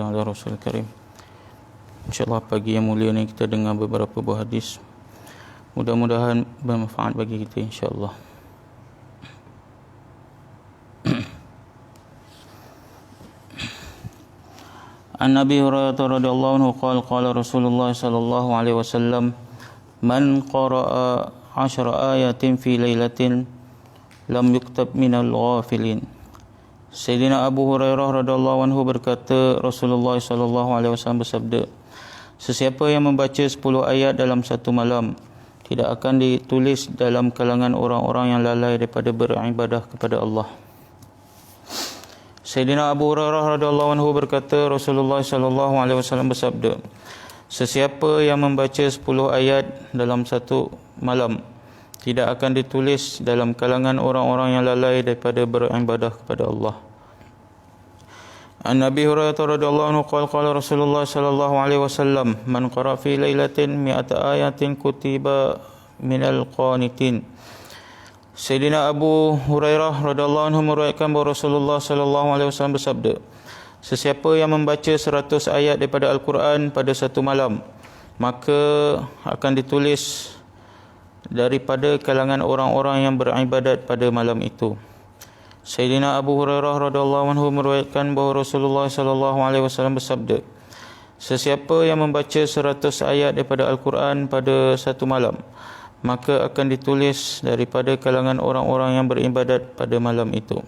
ala Rasul Karim. InsyaAllah pagi yang mulia ni kita dengar beberapa buah hadis. Mudah-mudahan bermanfaat bagi kita insyaAllah. An Nabi Hurairah radhiyallahu anhu qala Rasulullah sallallahu alaihi wasallam man qara'a 10 ayatin fi lailatin lam yuktab minal ghafilin. Sayyidina Abu Hurairah radhiyallahu anhu berkata, Rasulullah sallallahu alaihi wasallam bersabda, sesiapa yang membaca 10 ayat dalam satu malam tidak akan ditulis dalam kalangan orang-orang yang lalai daripada beribadah kepada Allah. Sayyidina Abu Hurairah radhiyallahu anhu berkata, Rasulullah sallallahu alaihi wasallam bersabda, sesiapa yang membaca 10 ayat dalam satu malam tidak akan ditulis dalam kalangan orang-orang yang lalai daripada beribadah kepada Allah. An Nabi Hurairah radhiyallahu anhu qala Rasulullah sallallahu alaihi wasallam man qara fi lailatin mi'ata ayatin kutiba minal qanitin. Sayyidina Abu Hurairah radhiyallahu anhu meriwayatkan bahawa Rasulullah sallallahu alaihi wasallam bersabda, sesiapa yang membaca 100 ayat daripada Al-Quran pada satu malam, maka akan ditulis daripada kalangan orang-orang yang beribadat pada malam itu. Sayyidina Abu Hurairah radhiyallahu anhu meriwayatkan bahawa Rasulullah sallallahu alaihi wasallam bersabda, sesiapa yang membaca 100 ayat daripada Al-Quran pada satu malam, maka akan ditulis daripada kalangan orang-orang yang beribadat pada malam itu.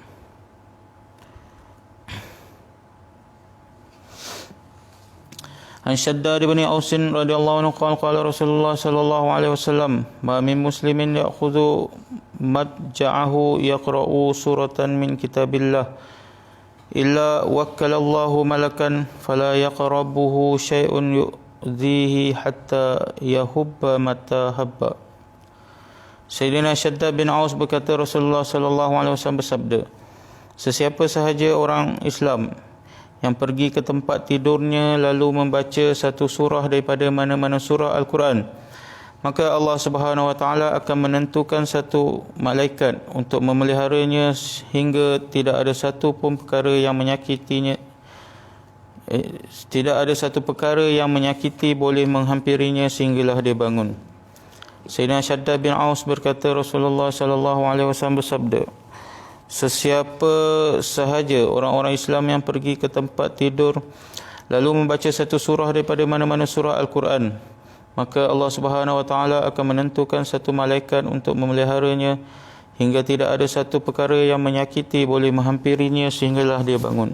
An Shaddad bin Aus radhiyallahu anhu qala Rasulullah sallallahu alaihi wasallam ma min muslimin ya'khudhu madja'ahu yaqra'u suratan min kitabillah illa wakkalallahu malakan fala yaqrabuhu syai'un yu'dhihi hatta yahubba mata habba. Sayyidina Shaddad bin Aus berkata, Rasulullah sallallahu alaihi wasallam bersabda, sesiapa sahaja orang Islam yang pergi ke tempat tidurnya lalu membaca satu surah daripada mana-mana surah Al-Quran, maka Allah Subhanahu wa taala akan menentukan satu malaikat untuk memeliharanya hingga tidak ada satu pun perkara yang menyakitinya, tidak ada satu perkara yang menyakiti boleh menghampirinya sehinggalah dia bangun. Sayyidina Shaddad bin Aus berkata, Rasulullah sallallahu alaihi wasallam bersabda, sesiapa sahaja orang-orang Islam yang pergi ke tempat tidur lalu membaca satu surah daripada mana-mana surah Al-Quran, maka Allah Subhanahu wa taala akan menentukan satu malaikat untuk memeliharanya hingga tidak ada satu perkara yang menyakiti boleh menghampirinya sehinggalah dia bangun.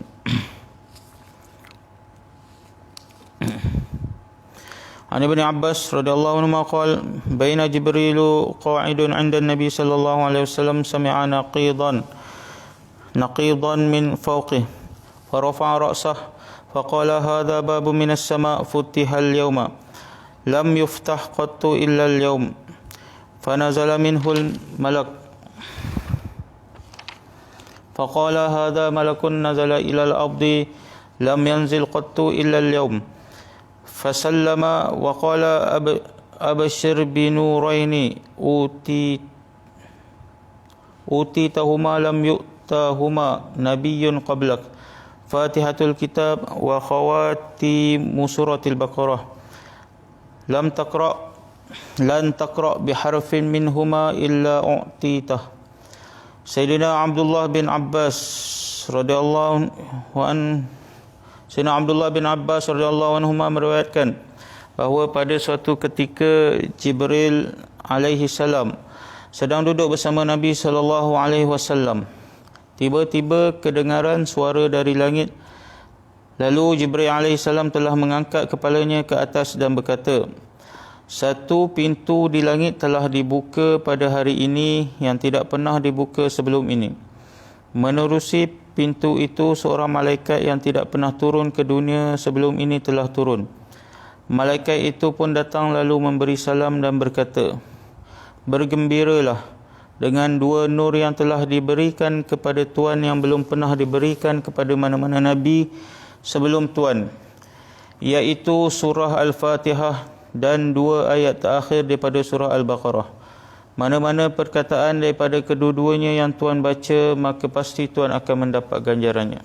An Ibn Abbas radhiyallahu anhu qala baina Jibrilu qa'idun 'inda an-nabi sallallahu alaihi wasallam sami'a naqidan min fawqihi fa rafa'a ra'sahu fa qala hadha babun min as-sama' futiha al-yawma lam yuftah qattu illa al-yawm fa nazala minhu al-malak fa qala hadha malakun nazala ila al-ardi lam yanzil qattu illa al-yawm fasallama wa qala abashir binuraini utitahuma lam yu'tahuma nabiyyun qablak fatihatul kitab wa khawatimu suratil baqarah lan taqra biharfin minhuma illa u'titah. Sayyidina Abdullah bin Abbas radhiyallahu anhu Sayyidina Abdullah bin Abbas radhiyallahu anhu meriwayatkan bahawa pada suatu ketika Jibril alaihi salam sedang duduk bersama Nabi sallallahu alaihi wasallam. Tiba-tiba kedengaran suara dari langit. Lalu Jibril alaihi salam telah mengangkat kepalanya ke atas dan berkata, satu pintu di langit telah dibuka pada hari ini yang tidak pernah dibuka sebelum ini. Menerusi pintu itu seorang malaikat yang tidak pernah turun ke dunia sebelum ini telah turun. Malaikat itu pun datang lalu memberi salam dan berkata, bergembiralah dengan dua nur yang telah diberikan kepada Tuhan yang belum pernah diberikan kepada mana-mana Nabi sebelum Tuhan, iaitu surah Al-Fatihah dan 2 ayat terakhir daripada surah Al-Baqarah. Mana-mana perkataan daripada kedua-duanya yang Tuhan baca, maka pasti Tuhan akan mendapat ganjarannya.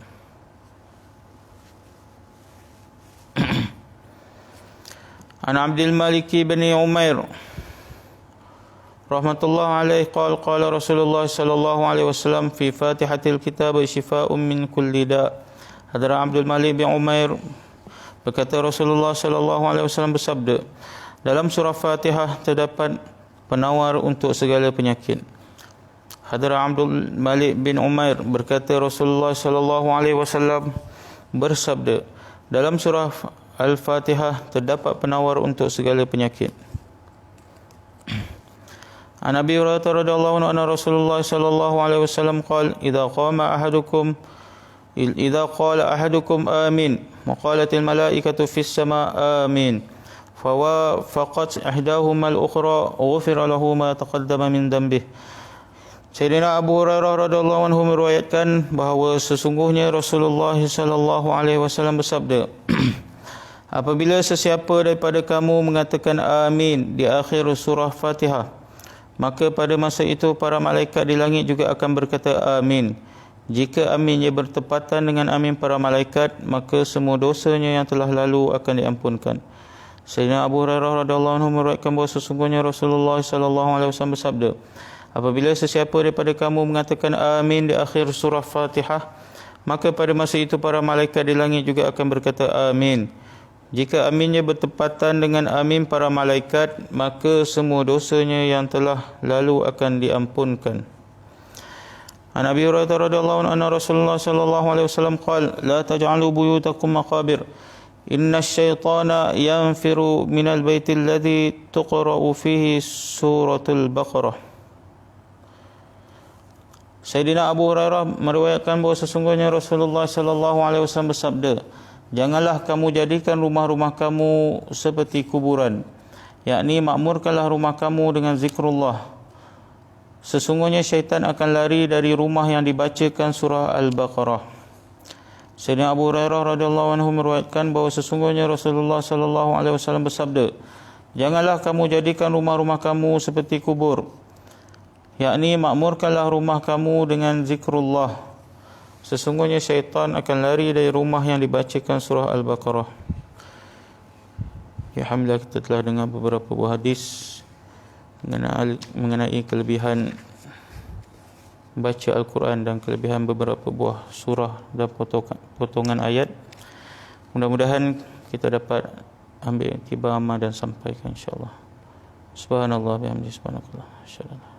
An Abdul Malik bin Umair rahmatullah alaih qala Rasulullah sallallahu alaihi wasallam fi Fatihatil Kitab shifaa'un min kulli da'. Hadrat Abdul Malik bin Umair berkata Rasulullah sallallahu alaihi wasallam bersabda, dalam surah Fatihah terdapat penawar untuk segala penyakit. Hadrat Abdul Malik bin Umair berkata Rasulullah sallallahu alaihi wasallam bersabda, dalam surah Al-Fatihah terdapat penawar untuk segala penyakit. An Abi Hurairah radhiyallahu anhu Rasulullah sallallahu alaihi wasallam qala idza qala ahadukum amin wa qalatil malaikatu fis sama amin faqat ihdahuma al-ukhra ghufira lahu ma taqaddama min dhanbihi. Sayyidina Abu Hurairah radhiyallahu anhu meriwayatkan bahawa sesungguhnya Rasulullah sallallahu alaihi wasallam bersabda, apabila sesiapa daripada kamu mengatakan amin di akhir surah Fatihah, maka pada masa itu para malaikat di langit juga akan berkata amin. Jika aminnya bertepatan dengan amin para malaikat, maka semua dosanya yang telah lalu akan diampunkan. Sayyidina Abu Hurairah radhiyallahu anhu meriwayatkan bahawa sesungguhnya Rasulullah sallallahu alaihi wasallam bersabda, apabila sesiapa daripada kamu mengatakan amin di akhir surah Fatihah, maka pada masa itu para malaikat di langit juga akan berkata amin. Jika aminnya bertepatan dengan amin para malaikat, maka semua dosanya yang telah lalu akan diampunkan. An Abi Hurairah radhiyallahu anhu Rasulullah sallallahu alaihi wasallam qala, la taj'alu buyutakum maqabir. Inna asy-syaitana yanfiru minal baiti alladhi tuqra'u fihi suratul Baqarah. Sayyidina Abu Hurairah meriwayatkan bahawa sesungguhnya Rasulullah sallallahu alaihi wasallam bersabda, janganlah kamu jadikan rumah-rumah kamu seperti kuburan, yakni makmurkanlah rumah kamu dengan zikrullah. Sesungguhnya syaitan akan lari dari rumah yang dibacakan surah Al-Baqarah. Sayyidina Abu Hurairah radhiyallahu anhu meriwayatkan bahawa sesungguhnya Rasulullah sallallahu alaihi wasallam bersabda, janganlah kamu jadikan rumah-rumah kamu seperti kubur, yakni makmurkanlah rumah kamu dengan zikrullah. Sesungguhnya syaitan akan lari dari rumah yang dibacakan surah Al-Baqarah. Ya, alhamdulillah kita telah dengar beberapa buah hadis mengenai kelebihan baca Al-Quran dan kelebihan beberapa buah surah dan potongan ayat. Mudah-mudahan kita dapat ambil iktibar amal dan sampaikan insya-Allah. Subhanallah bihamdihi subhanakallah. Asyhadu